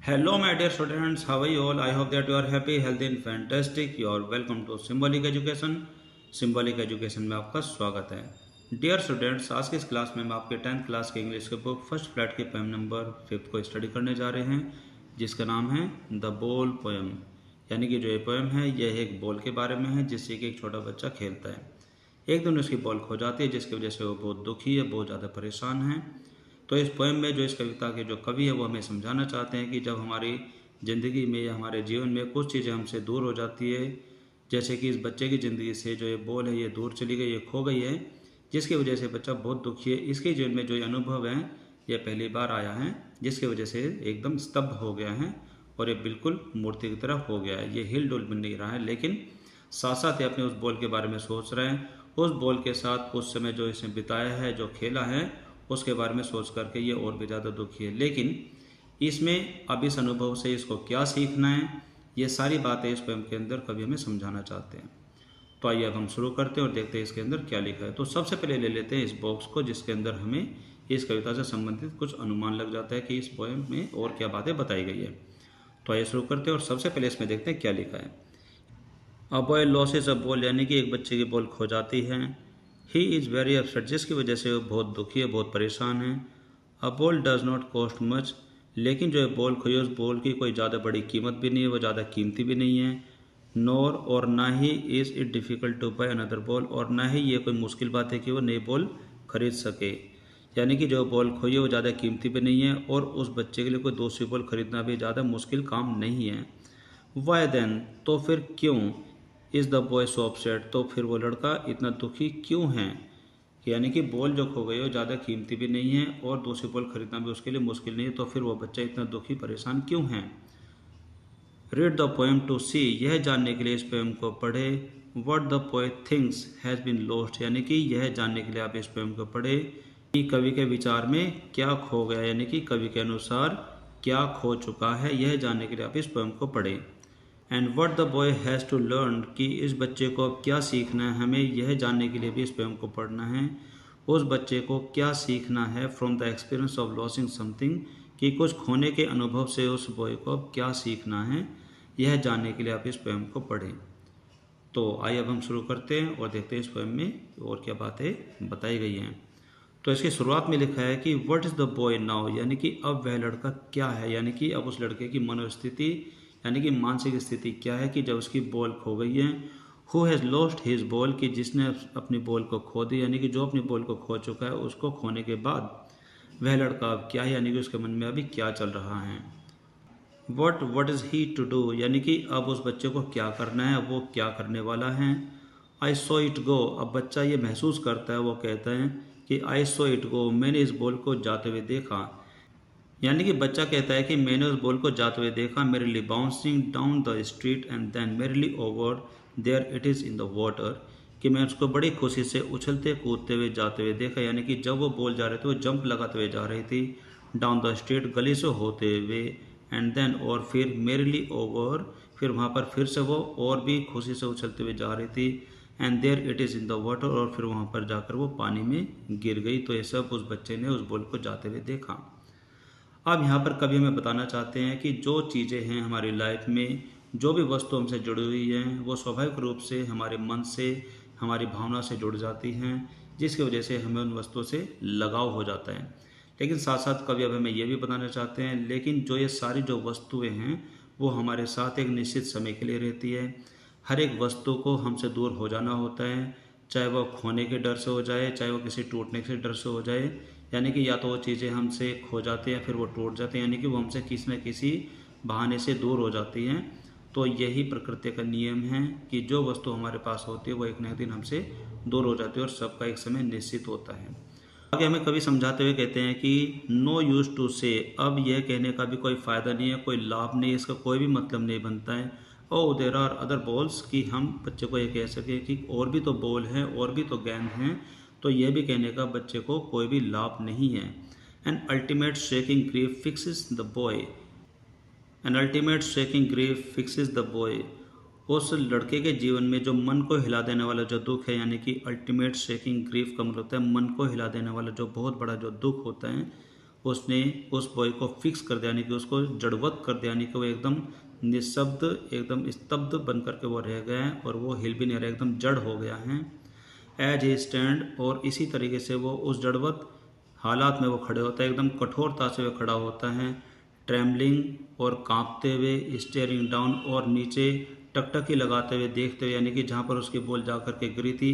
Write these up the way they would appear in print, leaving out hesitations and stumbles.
Hello, my dear students. How are you all? I hope that you are happy, healthy, and fantastic. You are welcome to Symbolic Education. Symbolic Education में आपका स्वागत है. Dear students, आज की इस class में हम आपके 10th क्लास के इंग्लिश के बुक फर्स्ट फ्लैट के पोएम नंबर 5 को स्टडी करने जा रहे हैं, जिसका नाम है द बॉल पोएम. यानी कि जो ये पोएम है यह एक बॉल के बारे में है जिससे कि एक छोटा बच्चा खेलता है. एक दिन उसकी बॉल खो जाती है जिसकी वजह से वो बहुत दुखी है, बहुत ज़्यादा परेशान है. तो इस पोएम में जो इस कविता के जो कवि है वो हमें समझाना चाहते हैं कि जब हमारी ज़िंदगी में या हमारे जीवन में कुछ चीज़ें हमसे दूर हो जाती है, जैसे कि इस बच्चे की ज़िंदगी से जो ये बॉल है ये दूर चली गई, ये खो गई है, जिसकी वजह से बच्चा बहुत दुखी है. इसके जीवन में जो ये अनुभव है ये पहली बार आया है, जिसकी वजह से एकदम स्तब्ध हो गया है और ये बिल्कुल मूर्ति की तरह हो गया है. ये हिल डुल भी नहीं रहा है, लेकिन साथ साथ ये अपने उस बॉल के बारे में सोच रहे हैं. उस बॉल के साथ उस समय जो इसने बिताया है, जो खेला है, उसके बारे में सोच करके ये और भी ज़्यादा दुखी है. लेकिन इसमें अब इस अनुभव से इसको क्या सीखना है, ये सारी बातें इस पोएम के अंदर कवि हमें समझाना चाहते हैं. तो आइए अब हम शुरू करते हैं और देखते हैं इसके अंदर क्या लिखा है. तो सबसे पहले ले लेते हैं इस बॉक्स को, जिसके अंदर हमें इस कविता से संबंधित कुछ अनुमान लग जाता है कि इस पोएम में और क्या बातें बताई गई है. तो आइए शुरू करते हैं और सबसे पहले इसमें देखते हैं क्या लिखा है. A boy losses a ball, यानी कि एक बच्चे की बॉल खो जाती है. ही इज़ वेरी अपसेट, जिसकी वजह से वो बहुत दुखी है, बहुत परेशान है. A ball does not cost much, लेकिन जो है बॉल खोई, उस बॉल की कोई ज़्यादा बड़ी कीमत भी नहीं है, वो ज़्यादा कीमती भी नहीं है. नोर, और ना ही is it difficult to buy another ball, और ना ही ये कोई मुश्किल बात है कि वो नई बॉल खरीद सके. यानी कि जो बॉल खोई है वो ज़्यादा कीमती भी नहीं है और उस बच्चे के लिए कोई दूसरी बॉल खरीदना भी ज़्यादा मुश्किल काम नहीं है. वाई देन, तो फिर क्यों. Is the boy so upset, तो फिर वो लड़का इतना दुखी क्यों है. यानी कि बॉल जो खो गई हो ज़्यादा कीमती भी नहीं है और दूसरी बॉल खरीदना भी उसके लिए मुश्किल नहीं है, तो फिर वो बच्चा इतना दुखी परेशान क्यों है. Read the poem to see, यह जानने के लिए इस पोएम को पढ़े. What the poet thinks has been lost, यानी कि यह जानने के लिए आप इस पोएम को पढ़े कि कवि के विचार में क्या खो गया, यानी कि कवि के अनुसार क्या खो चुका है, यह जानने के लिए आप इस पोएम को पढ़े. And what the boy has to learn, कि इस बच्चे को अब क्या सीखना है, हमें यह जानने के लिए भी इस पोएम को पढ़ना है. उस बच्चे को क्या सीखना है from the experience of losing something, कि कुछ खोने के अनुभव से उस बॉय को अब क्या सीखना है, यह जानने के लिए आप इस पोएम को पढ़ें. तो आइए अब हम शुरू करते हैं और देखते हैं इस पोएम में और क्या बातें बताई गई हैं. तो इसकी शुरुआत में लिखा है कि what is the boy now, यानी कि अब वह लड़का क्या है, यानी कि अब उस लड़के की मनोस्थिति यानी कि मानसिक स्थिति क्या है कि जब उसकी बॉल खो गई है. Who has lost his ball, कि जिसने अपनी बॉल को खो दी, यानी कि जो अपनी बॉल को खो चुका है उसको खोने के बाद वह लड़का अब क्या है, यानी कि उसके मन में अभी क्या चल रहा है. What is he to do, यानी कि अब उस बच्चे को क्या करना है, वो क्या करने वाला है. आई सो इट गो, अब बच्चा ये महसूस करता है, वो कहता है कि आई सो इट गो, मैंने इस बॉल को जाते हुए देखा. यानी कि बच्चा कहता है कि मैंने उस बॉल को जाते हुए देखा, merrily bouncing down the street and then merrily over there it is in the water, कि मैं उसको बड़ी खुशी से उछलते कूदते हुए जाते हुए देखा. यानी कि जब वो बॉल जा रहे थे वो जंप लगाते हुए जा रही थी डाउन द स्ट्रीट, गली से होते हुए, एंड देन, और फिर मेरली ओवर, फिर वहाँ पर फिर से वो और भी खुशी से उछलते हुए जा रही थी, and there it is in the water, और फिर वहाँ पर जाकर वो पानी में गिर गई. तो ये सब उस बच्चे ने उस बॉल को जाते हुए देखा. अब यहाँ पर कवि हमें बताना चाहते हैं कि जो चीज़ें हैं हमारी लाइफ में, जो भी वस्तु हमसे जुड़ी हुई हैं, वो स्वाभाविक रूप से हमारे मन से, हमारी भावना से जुड़ जाती हैं, जिसकी वजह से हमें उन वस्तुओं से लगाव हो जाता है. लेकिन साथ साथ कवि अब हमें ये भी बताना चाहते हैं, लेकिन जो ये सारी जो वस्तुएं हैं वो हमारे साथ एक निश्चित समय के लिए रहती है. हर एक वस्तु को हमसे दूर हो जाना होता है, चाहे वो खोने के डर से हो जाए, चाहे वो किसी टूटने के डर से हो जाए. यानी कि या तो वो चीज़ें हमसे खो जाती हैं, फिर वो टूट जाते हैं, यानी कि वो हमसे किसी न किसी बहाने से दूर हो जाती हैं. तो यही प्रकृति का नियम है कि जो वस्तु हमारे पास होती है वो एक न एक दिन हमसे दूर हो जाती है और सबका एक समय निश्चित होता है. आगे हमें कभी समझाते हुए कहते हैं कि नो यूज टू से, अब यह कहने का भी कोई फ़ायदा नहीं है, कोई लाभ नहीं है, इसका कोई भी मतलब नहीं बनता है. ओ देर आर अदर बॉल्स, कि हम बच्चे को ये कह सके कि और भी तो बॉल हैं, और भी तो गेंद हैं, तो यह भी कहने का बच्चे को कोई भी लाभ नहीं है. An ultimate shaking grief fixes the boy, an ultimate shaking grief fixes the boy, उस लड़के के जीवन में जो मन को हिला देने वाला जो दुख है, यानी कि अल्टीमेट शेकिंग ग्रीफ का मतलब होता है मन को हिला देने वाला जो बहुत बड़ा जो दुख होता है, उसने उस बॉय को फिक्स कर दिया, यानी कि उसको जड़वत कर दिया, यानी कि वो एकदम निशब्द, एकदम स्तब्ध बन करके वो रह गए हैं और वो हिल भी नहीं रहे, एकदम जड़ हो गया है। एज ए स्टैंड, और इसी तरीके से वो उस जड़वत हालात में वो खड़े होता है, एकदम कठोरता से वो खड़ा होता है। ट्रेमलिंग, और कांपते हुए। स्टेयरिंग डाउन, और नीचे टकटकी लगाते हुए देखते हुए, यानी कि जहाँ पर उसकी बॉल जा कर के गिरी थी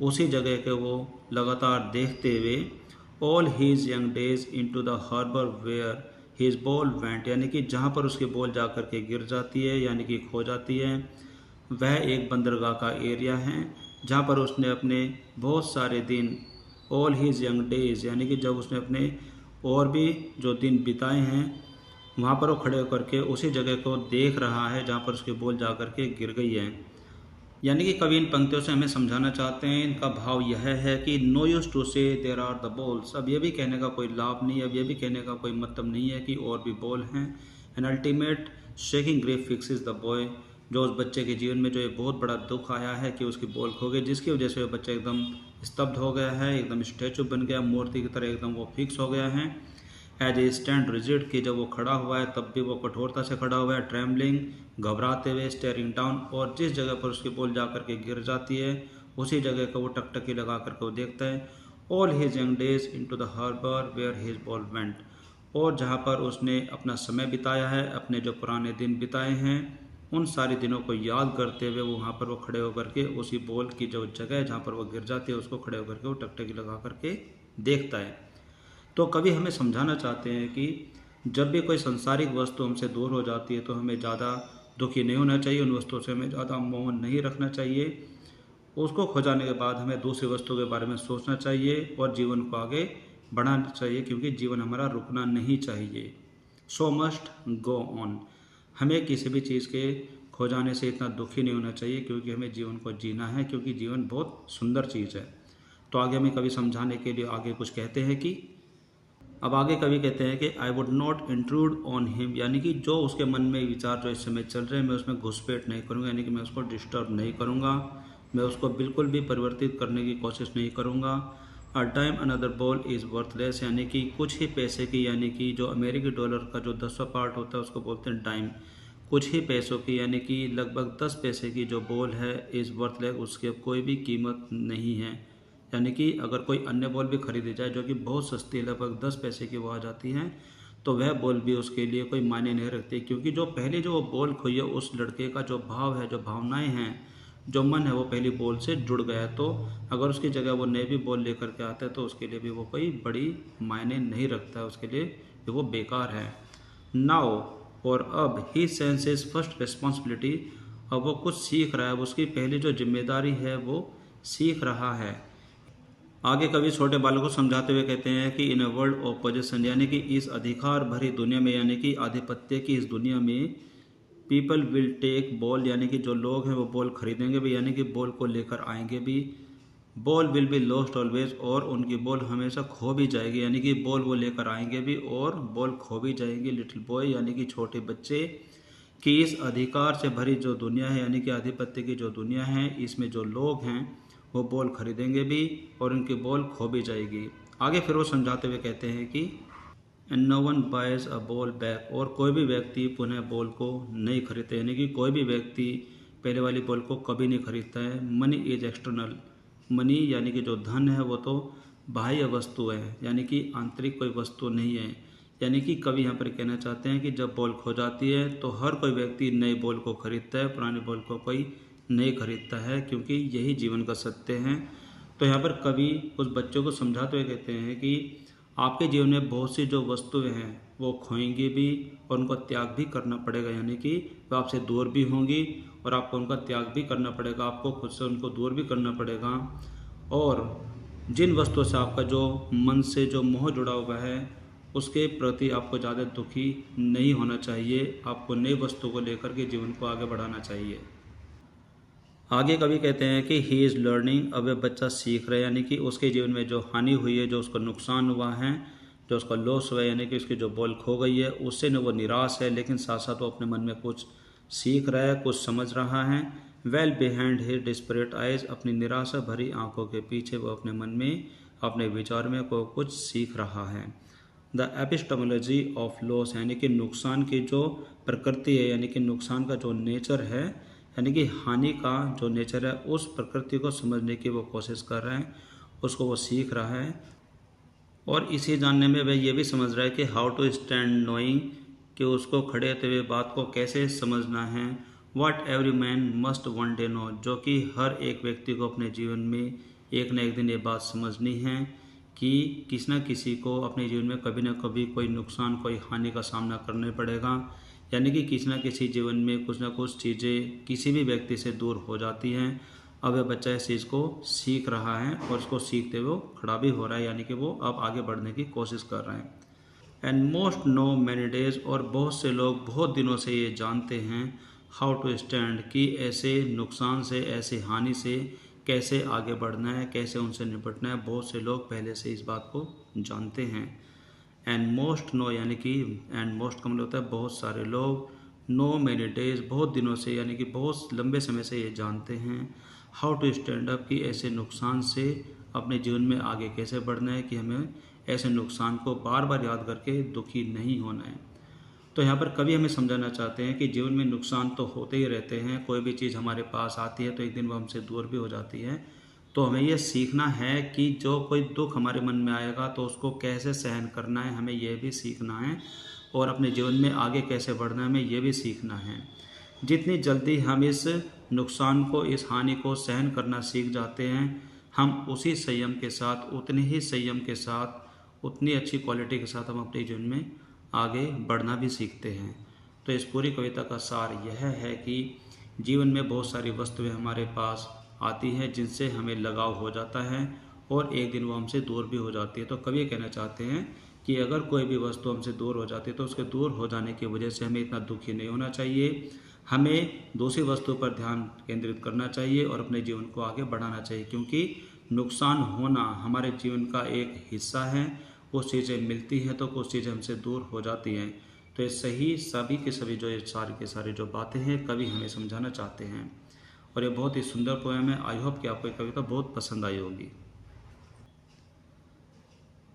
उसी जगह के वो लगातार देखते हुए। All his young days into the harbour where his ball went, यानी कि जहाँ पर उसकी बॉल जा कर के गिर जाती है, यानी कि खो जाती है, वह एक बंदरगाह का एरिया है जहाँ पर उसने अपने बहुत सारे दिन, ऑल हीज यंग डेज, यानी कि जब उसने अपने और भी जो दिन बिताए हैं वहाँ पर वो खड़े होकर के उसी जगह को देख रहा है जहाँ पर उसकी बॉल जा कर के गिर गई है। यानी कि कवि इन पंक्तियों से हमें समझाना चाहते हैं, इनका भाव यह है कि नो यूज टू से देयर आर द बॉल्स, अब ये भी कहने का कोई लाभ नहीं, अब ये भी कहने का कोई मतलब नहीं है कि और भी बॉल हैं। An ultimate shaking grief fixes the boy, जो उस बच्चे के जीवन में जो ये बहुत बड़ा दुख आया है कि उसकी बॉल खो गई, जिसकी वजह से वो बच्चा एकदम स्तब्ध हो गया है, एकदम स्टैचू बन गया, मूर्ति की तरह एकदम वो फिक्स हो गया है। एज ए स्टैंड रिजिड, कि जब वो खड़ा हुआ है तब भी वो कठोरता से खड़ा हुआ है। ट्रैम्बलिंग, घबराते हुए। स्टेयरिंग डाउन, और जिस जगह पर उसकी बॉल जा करके गिर जाती है उसी जगह को वो टकटकी लगा करके वो देखता है। All his young days into the harbour where his ball went, और जहाँ पर उसने अपना समय बिताया है, अपने जो पुराने दिन बिताए हैं, उन सारे दिनों को याद करते हुए वहाँ पर वो खड़े होकर के उसी बॉल की जो जगह जहाँ पर वो गिर जाती है उसको खड़े होकर के वो टकटकी लगा करके देखता है। तो कवि हमें समझाना चाहते हैं कि जब भी कोई संसारिक वस्तु हमसे दूर हो जाती है तो हमें ज़्यादा दुखी नहीं होना चाहिए, उन वस्तुओं से हमें ज़्यादा मोह नहीं रखना चाहिए। उसको खो जाने के बाद हमें दूसरी वस्तु के बारे में सोचना चाहिए और जीवन को आगे बढ़ाना चाहिए, क्योंकि जीवन हमारा रुकना नहीं चाहिए। सो मस्ट गो ऑन, हमें किसी भी चीज़ के खो जाने से इतना दुखी नहीं होना चाहिए, क्योंकि हमें जीवन को जीना है, क्योंकि जीवन बहुत सुंदर चीज़ है। तो आगे हमें कवि समझाने के लिए आगे कुछ कहते हैं कि अब आगे कवि कहते हैं कि I would not intrude on him, यानी कि जो उसके मन में विचार जो इस समय चल रहे हैं मैं उसमें घुसपैठ नहीं करूँगा, यानी कि मैं उसको डिस्टर्ब नहीं करूँगा, मैं उसको बिल्कुल भी परिवर्तित करने की कोशिश नहीं करूँगा। A time another ball is worthless, यानी कि कुछ ही पैसे की, यानी कि जो अमेरिकी डॉलर का जो 10वां पार्ट होता है उसको बोलते हैं टाइम, कुछ ही पैसों की, यानी कि लगभग 10 पैसे की जो बॉल है इज़ वर्थलेस, उसकी कोई भी कीमत नहीं है। यानी कि अगर कोई अन्य बॉल भी खरीदी जाए जो कि बहुत सस्ती है, लगभग 10 पैसे की वो आ जाती हैं, तो वह बॉल भी उसके लिए कोई मायने नहीं रखती, क्योंकि जो पहले जो वो बॉल खोई है उस लड़के का जो भाव है, जो भावनाएं हैं, जो मन है, वो पहली बॉल से जुड़ गया है। तो अगर उसकी जगह वो नई भी बॉल लेकर के आता है तो उसके लिए भी वो कोई बड़ी मायने नहीं रखता है, उसके लिए भी वो बेकार है। नाउ, और अब, ही सेंस इज फर्स्ट रिस्पॉन्सिबिलिटी, अब वो कुछ सीख रहा है, उसकी पहली जो जिम्मेदारी है वो सीख रहा है। आगे कवि छोटे बालकों को समझाते हुए कहते हैं कि इन अ वर्ल्ड ऑफ पोजेशन, यानी कि इस अधिकार भरी दुनिया में, यानी कि आधिपत्य की इस दुनिया में, पीपल विल टेक बॉल, यानी कि जो लोग हैं वो बॉल खरीदेंगे भी, यानी कि बॉल को लेकर आएंगे भी। Ball will be lost always, और उनकी बॉल हमेशा खो भी जाएगी, यानी कि बॉल वो लेकर आएंगे भी और बॉल खो भी जाएंगी। लिटिल बॉय, यानी कि छोटे बच्चे की इस अधिकार से भरी जो दुनिया है, यानी कि आधिपत्य की जो दुनिया है, इसमें जो लोग हैं वो बॉल खरीदेंगे भी और उनकी बॉल खो भी जाएगी। आगे फिर वो समझाते हुए कहते हैं कि and no one buys a ball back, और कोई भी व्यक्ति पुनः बॉल को नहीं खरीदता, यानी कि कोई भी व्यक्ति पहले वाली बॉल को कभी नहीं खरीदता है। मनी इज एक्सटर्नल, मनी यानी कि जो धन है वो तो बाह्य वस्तु है, यानी कि आंतरिक कोई वस्तु नहीं है। यानी कि कवि यहाँ पर कहना चाहते हैं कि जब बॉल खो जाती है तो हर कोई व्यक्ति नई बॉल को खरीदता है, पुरानी बॉल को कोई नहीं खरीदता है, क्योंकि यही जीवन का सत्य है। तो यहाँ पर कवि उस बच्चों को समझाते हुए कहते हैं कि आपके जीवन में बहुत सी जो वस्तुएं हैं वो खोएंगी भी और उनको त्याग भी करना पड़ेगा, यानी कि वो आपसे दूर भी होंगी और आपको उनका त्याग भी करना पड़ेगा, आपको खुद से उनको दूर भी करना पड़ेगा। और जिन वस्तुओं से आपका जो मन से जो मोह जुड़ा हुआ है उसके प्रति आपको ज़्यादा दुखी नहीं होना चाहिए, आपको नई वस्तु को लेकर के जीवन को आगे बढ़ाना चाहिए। आगे कवि कहते हैं कि ही इज़ लर्निंग, अब वह बच्चा सीख रहा है, यानी कि उसके जीवन में जो हानि हुई है, जो उसको नुकसान हुआ है, जो उसका लॉस हुआ है, यानी कि उसकी जो बॉल खो गई है, उससे न वो निराश है, लेकिन साथ साथ वो अपने मन में कुछ सीख रहा है, कुछ समझ रहा है। Well behind his desperate eyes, अपनी निराशा भरी आंखों के पीछे वो अपने मन में, अपने विचार में को कुछ सीख रहा है। द एपिस्टेमोलॉजी ऑफ लॉस, यानी कि नुकसान की जो प्रकृति है, यानी कि नुकसान का जो नेचर है, यानी कि हानि का जो नेचर है, उस प्रकृति को समझने की वो कोशिश कर रहा है, उसको वो सीख रहा है। और इसे जानने में वह ये भी समझ रहा है कि हाउ टू स्टैंड नोइंग, कि उसको खड़े होते हुए बात को कैसे समझना है। What every man must one day know, जो कि हर एक व्यक्ति को अपने जीवन में एक न एक दिन ये बात समझनी है कि किसी न किसी को अपने जीवन में कभी न कभी कोई नुकसान, कोई हानि का सामना करना पड़ेगा। यानी कि किसी न किसी जीवन में कुछ न कुछ चीज़ें किसी भी व्यक्ति से दूर हो जाती हैं। अब वह बच्चा इस चीज़ को सीख रहा है और उसको सीखते हुए खड़ा भी हो रहा है, यानी कि वो अब आगे बढ़ने की कोशिश कर रहा है। And most know many days, और बहुत से लोग बहुत दिनों से ये जानते हैं हाउ टू स्टैंड, कि ऐसे नुकसान से, ऐसी हानि से कैसे आगे बढ़ना है, कैसे उनसे निपटना है। बहुत से लोग पहले से इस बात को जानते हैं। एंड मोस्ट नो, यानी कि एंड मोस्ट का मतलब होता है बहुत सारे लोग, नो मैनी डेज, बहुत दिनों से, यानी कि बहुत लंबे समय से ये जानते हैं हाउ टू स्टैंड अप, कि ऐसे नुकसान से अपने जीवन में आगे कैसे बढ़ना है, कि हमें ऐसे नुकसान को बार बार याद करके दुखी नहीं होना है। तो यहाँ पर कवि हमें समझाना चाहते हैं कि जीवन में नुकसान तो होते ही रहते हैं। कोई भी चीज़ हमारे पास आती है तो एक दिन वो हमसे दूर भी हो जाती है। तो हमें यह सीखना है कि जो कोई दुख हमारे मन में आएगा तो उसको कैसे सहन करना है, हमें यह भी सीखना है। और अपने जीवन में आगे कैसे बढ़ना है, हमें यह भी सीखना है। जितनी जल्दी हम इस नुकसान को, इस हानि को सहन करना सीख जाते हैं, हम उसी संयम के साथ, उतने ही संयम के साथ, उतनी अच्छी क्वालिटी के साथ हम अपने जीवन में आगे बढ़ना भी सीखते हैं। तो इस पूरी कविता का सार यह है कि जीवन में बहुत सारी वस्तुएं हमारे पास आती हैं जिनसे हमें लगाव हो जाता है और एक दिन वो हमसे दूर भी हो जाती है। तो कवि कहना चाहते हैं कि अगर कोई भी वस्तु हमसे दूर हो जाती है तो उसके दूर हो जाने की वजह से हमें इतना दुखी नहीं होना चाहिए। हमें दूसरी वस्तु पर ध्यान केंद्रित करना चाहिए और अपने जीवन को आगे बढ़ाना चाहिए, क्योंकि नुकसान होना हमारे जीवन का एक हिस्सा है। कुछ चीज़ें मिलती हैं तो कुछ चीज़ें हमसे दूर हो जाती हैं। तो ये सही सभी के सभी जो सारी के सारी जो बातें हैं कवि हमें समझाना चाहते हैं। और ये बहुत ही सुंदर पोएम है। आई होप कि आपको ये कविता बहुत पसंद आई होगी।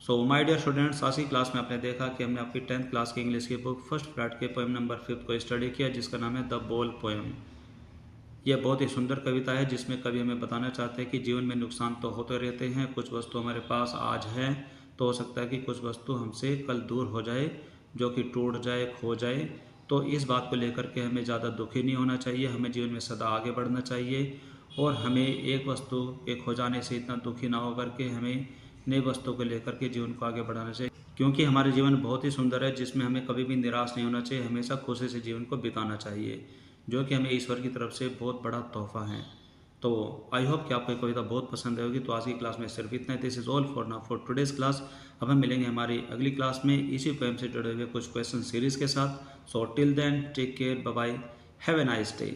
सो माय डियर स्टूडेंट्स, आज की क्लास में आपने देखा कि हमने आपकी 10th क्लास की इंग्लिश की बुक फर्स्ट फ्लैट के पोएम नंबर 5 को स्टडी किया, जिसका नाम है द बोल पोएम। यह बहुत ही सुंदर कविता है जिसमें कवि हमें बताना चाहते हैं कि जीवन में नुकसान तो होते रहते हैं। कुछ वस्तु हमारे पास आज है तो हो सकता है कि कुछ वस्तु हमसे कल दूर हो जाए, जो कि टूट जाए, खो जाए। तो इस बात को लेकर के हमें ज़्यादा दुखी नहीं होना चाहिए। हमें जीवन में सदा आगे बढ़ना चाहिए और हमें एक वस्तु के खो जाने से इतना दुखी ना होकर के हमें नई वस्तु को लेकर के जीवन को आगे बढ़ाना चाहिए, क्योंकि हमारे जीवन बहुत ही सुंदर है जिसमें हमें कभी भी निराश नहीं होना चाहिए। हमेशा खुशी से जीवन को बिताना चाहिए, जो कि हमें ईश्वर की तरफ से बहुत बड़ा तोहफा है। तो आई होप कि आपको ये कविता बहुत पसंद आएगी। तो आज की क्लास में सिर्फ इतना ही। This is all for now for today's class. अब हम मिलेंगे हमारी अगली क्लास में इसी पोएम से जुड़े हुए कुछ क्वेश्चन सीरीज के साथ। So till then take care, bye bye, have a nice day.